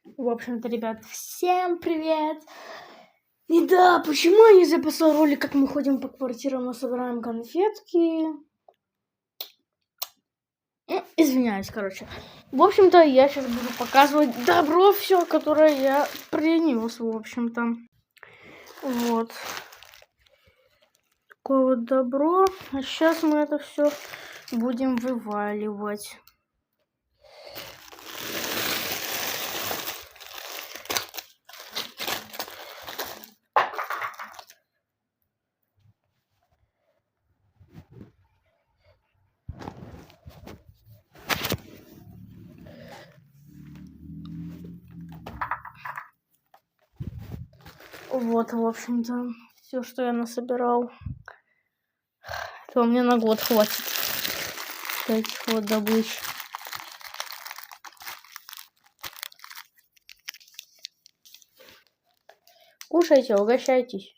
В общем-то, ребят, всем привет! И да, почему я не записал ролик, как мы ходим по квартирам и собираем конфетки? Извиняюсь, короче. В общем-то, я сейчас буду показывать добро все, которое я принес, в общем-то. Вот. Такое вот добро. А сейчас мы это все будем вываливать. Вот, в общем-то, все, что я насобирал. То мне на год хватит этих вот добыч. Кушайте, угощайтесь.